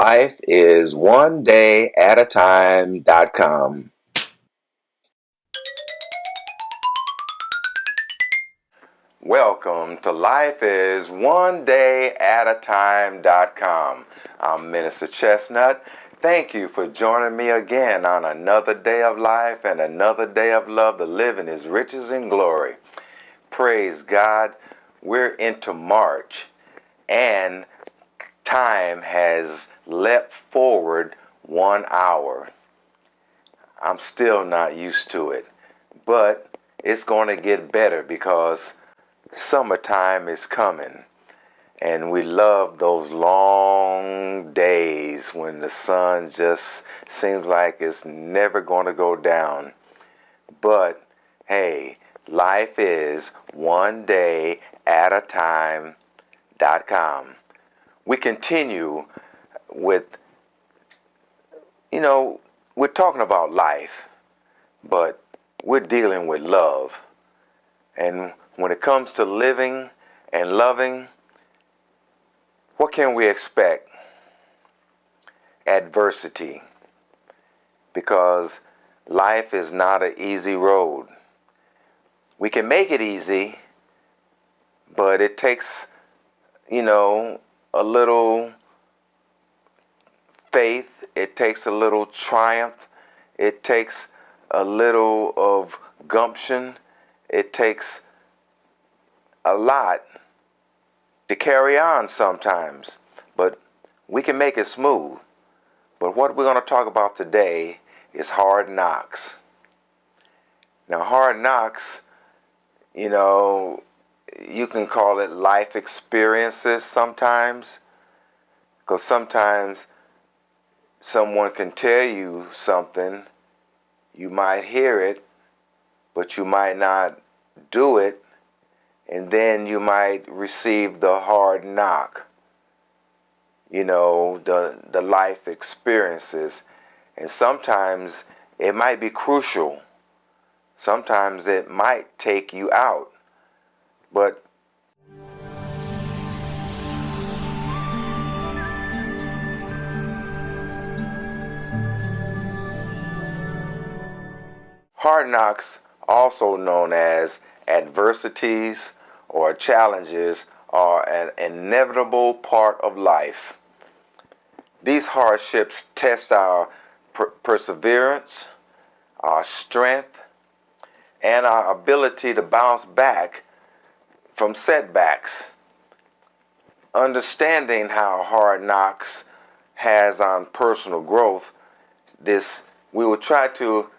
Life is one day at a time.com. Welcome to Life is one day at a time.com. I'm Minister Chestnut. Thank you for joining me again on another day of life and another day of love to live in His riches and glory. Praise God. We're into March and time has leapt forward 1 hour. I'm still not used to it, but it's going to get better because summertime is coming. And we love those long days when the sun just seems like it's never going to go down. But hey, life is one day at a time.com. We continue with, we're talking about life, but we're dealing with love. And when it comes to living and loving, what can we expect? Adversity. Because life is not an easy road. We can make it easy, but it takes, a little faith. It takes a little triumph. It takes a little of gumption. It takes a lot to carry on sometimes, but we can make it smooth. But what we're going to talk about today is hard knocks. Now, hard knocks, you can call it life experiences sometimes, because sometimes someone can tell you something, you might hear it, but you might not do it, and then you might receive the hard knock, the life experiences. And sometimes it might be crucial. Sometimes it might take you out. But hard knocks, also known as adversities or challenges, are an inevitable part of life. These hardships test our perseverance, our strength, and our ability to bounce back from setbacks. Understanding how hard knocks has on personal growth, we will try to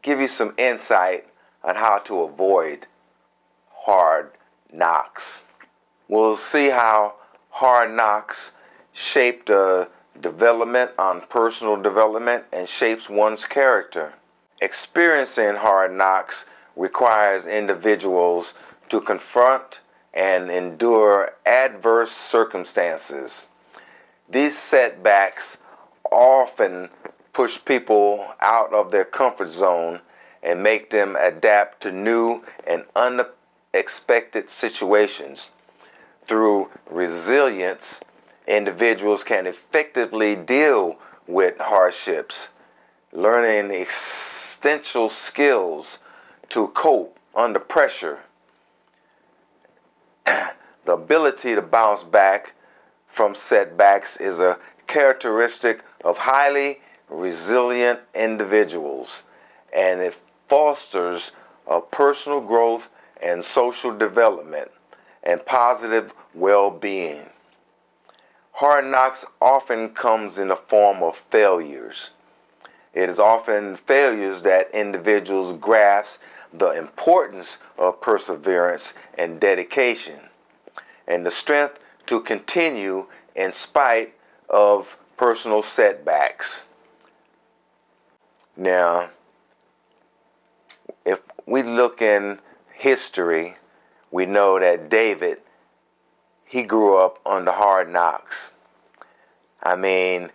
give you some insight on how to avoid hard knocks. We'll see how hard knocks shape the development on personal development and shapes one's character. Experiencing hard knocks requires individuals to confront and endure adverse circumstances. These setbacks often push people out of their comfort zone and make them adapt to new and unexpected situations. Through resilience, individuals can effectively deal with hardships, learning essential skills to cope under pressure. The ability to bounce back from setbacks is a characteristic of highly resilient individuals, and it fosters a personal growth and social development and positive well-being. Hard knocks often comes in the form of failures. It is often failures that individuals grasp the importance of perseverance and dedication, and the strength to continue in spite of personal setbacks. Now, if we look in history, we know that David, he grew up under hard knocks. I mean,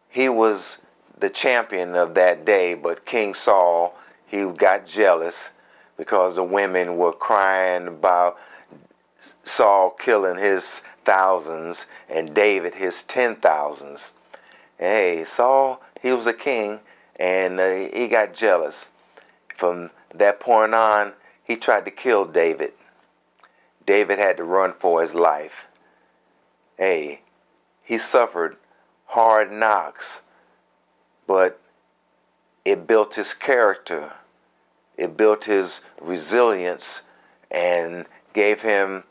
he was the champion of that day, but King Saul, he got jealous because the women were crying about Saul killing his thousands and David his 10,000s. Hey, Saul, he was a king, and he got jealous. From that point on, he tried to kill David. David had to run for his life. Hey, he suffered hard knocks, but it built his character. It built his resilience and gave him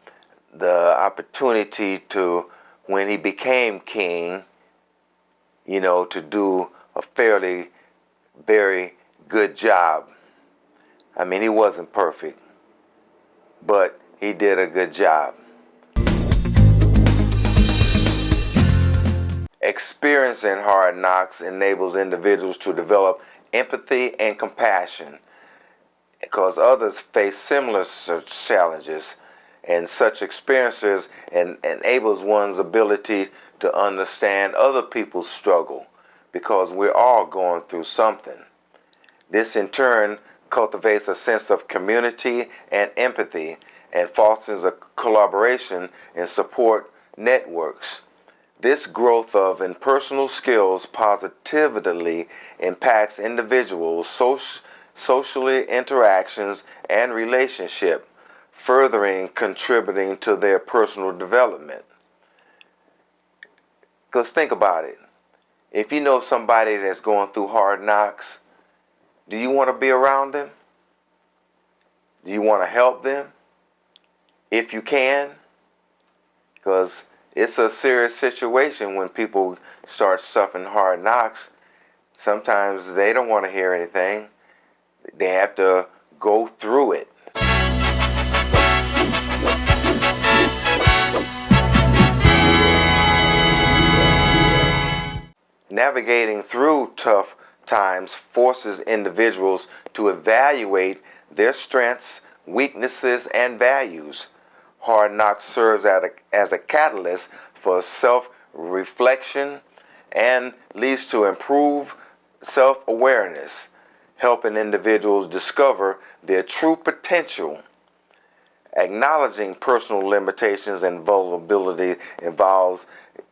the opportunity to, when he became king, to do a very good job. I mean, he wasn't perfect, but he did a good job. Experiencing hard knocks enables individuals to develop empathy and compassion, because others face similar challenges, and such experiences enables one's ability to understand other people's struggle, because we're all going through something. This in turn cultivates a sense of community and empathy, and fosters a collaboration and support networks. This growth of interpersonal skills positively impacts individuals' socially interactions and relationship, furthering contributing to their personal development. Because think about it. If you know somebody that's going through hard knocks, do you want to be around them? Do you want to help them? If you can, because it's a serious situation when people start suffering hard knocks. Sometimes they don't want to hear anything. They have to go through it. Navigating through tough times forces individuals to evaluate their strengths, weaknesses, and values. Hard knocks serves as a catalyst for self-reflection and leads to improved self-awareness, helping individuals discover their true potential. Acknowledging personal limitations and vulnerability involves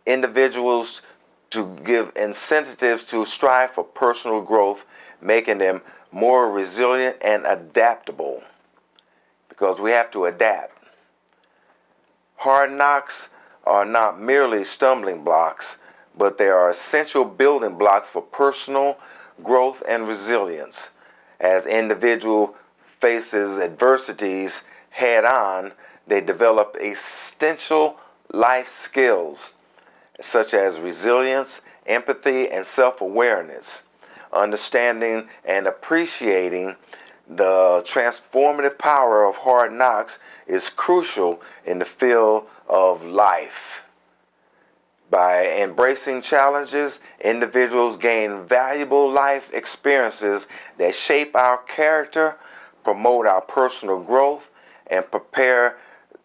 individuals to give incentives to strive for personal growth, making them more resilient and adaptable, because we have to adapt. Hard knocks are not merely stumbling blocks, but they are essential building blocks for personal growth and resilience. As individual faces adversities head on, they develop essential life skills such as resilience, empathy, and self-awareness. Understanding and appreciating the transformative power of hard knocks is crucial in the field of life. By embracing challenges, individuals gain valuable life experiences that shape our character, promote our personal growth, and prepare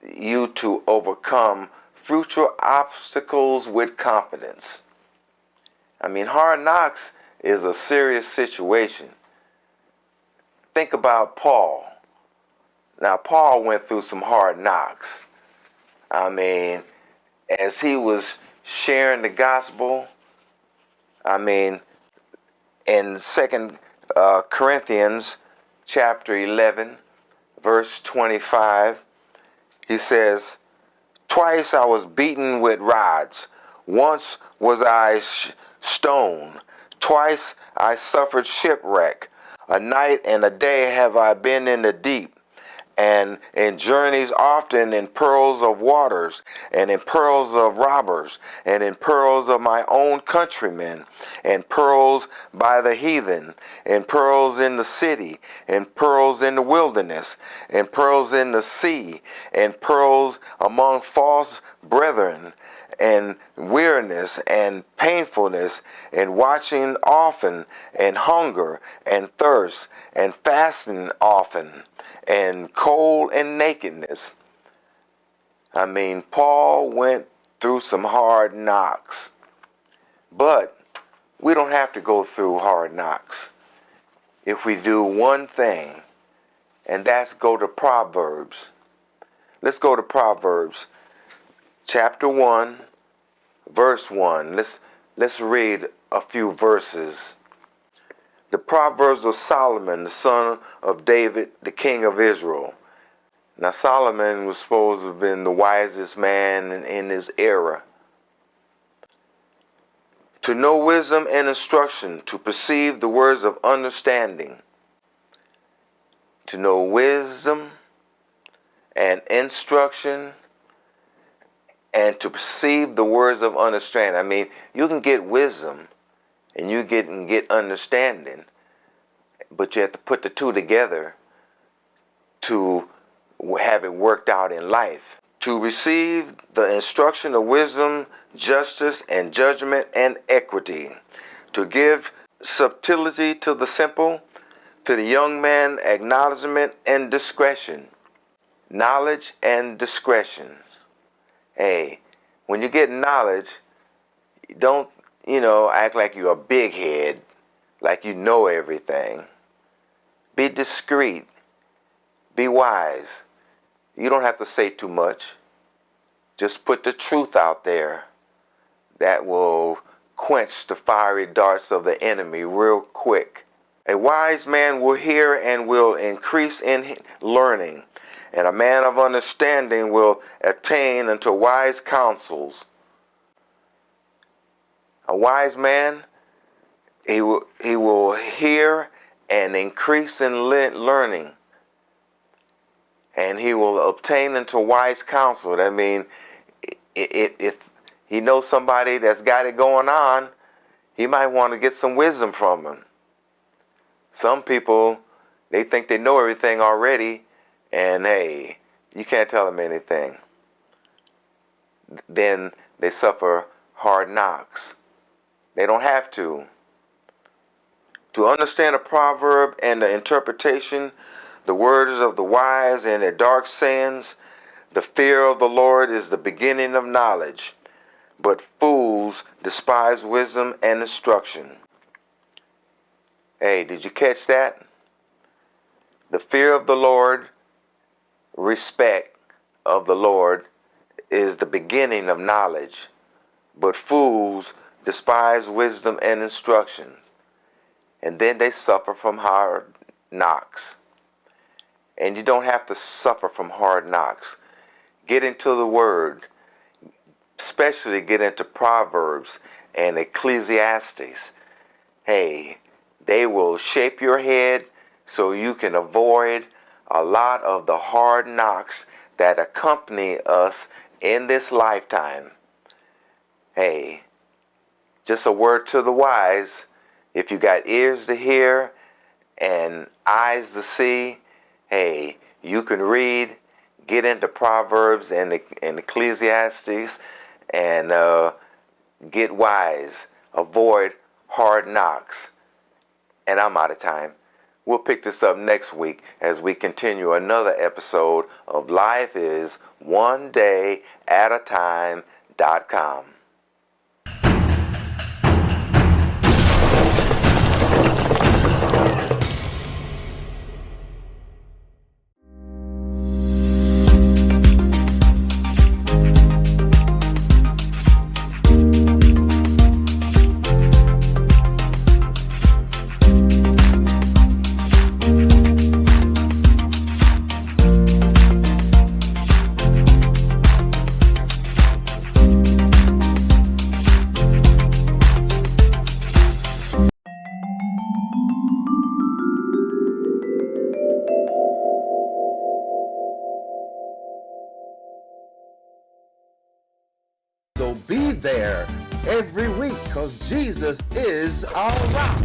you to overcome future obstacles with confidence. I mean, hard knocks is a serious situation. Think about Paul. Now, Paul went through some hard knocks. I mean, as he was sharing the gospel, in 2 Corinthians chapter 11, verse 25, he says, "Twice I was beaten with rods. Once was I stoned. Twice I suffered shipwreck. A night and a day have I been in the deep, and in journeys often, in perils of waters, and in perils of robbers, and in perils of my own countrymen, and perils by the heathen, and perils in the city, and perils in the wilderness, and perils in the sea, and perils among false brethren, and weariness and painfulness, and watching often, and hunger and thirst, and fasting often, and cold and nakedness." I mean, Paul went through some hard knocks. But we don't have to go through hard knocks if we do one thing, and that's go to Proverbs. Let's go to Proverbs chapter 1, verse 1. Let's read a few verses. The Proverbs of Solomon, the son of David, the king of Israel. Now Solomon was supposed to have been the wisest man in his era. To know wisdom and instruction, to perceive the words of understanding. To know wisdom and instruction, and to perceive the words of understanding. I mean, you can get wisdom and you can get understanding, but you have to put the two together to have it worked out in life. To receive the instruction of wisdom, justice, and judgment and equity. To give subtlety to the simple, to the young man acknowledgement and discretion. Knowledge and discretion. Hey, when you get knowledge, don't, act like you're a big head, like you know everything. Be discreet. Be wise. You don't have to say too much. Just put the truth out there. That will quench the fiery darts of the enemy real quick. A wise man will hear and will increase in learning, and a man of understanding will attain unto wise counsels. A wise man, he will hear and increase in learning, and he will obtain into wise counsel. That means if he knows somebody that's got it going on, he might want to get some wisdom from him. Some people, they think they know everything already, and hey, you can't tell them anything. Then they suffer hard knocks. They don't have to. To understand a proverb and the interpretation, the words of the wise and their dark sayings, the fear of the Lord is the beginning of knowledge, but fools despise wisdom and instruction. Hey, did you catch that? The fear of the Lord, respect of the Lord, is the beginning of knowledge, but fools despise wisdom and instruction, and then they suffer from hard knocks. And you don't have to suffer from hard knocks. Get into the Word, especially get into Proverbs and Ecclesiastes. Hey, they will shape your head so you can avoid a lot of the hard knocks that accompany us in this lifetime. Hey, just a word to the wise. If you got ears to hear and eyes to see, hey, you can read, get into Proverbs and Ecclesiastes, and get wise. Avoid hard knocks. And I'm out of time. We'll pick this up next week as we continue another episode of Life is One Day at a Time.com. So be there every week, because Jesus is our rock.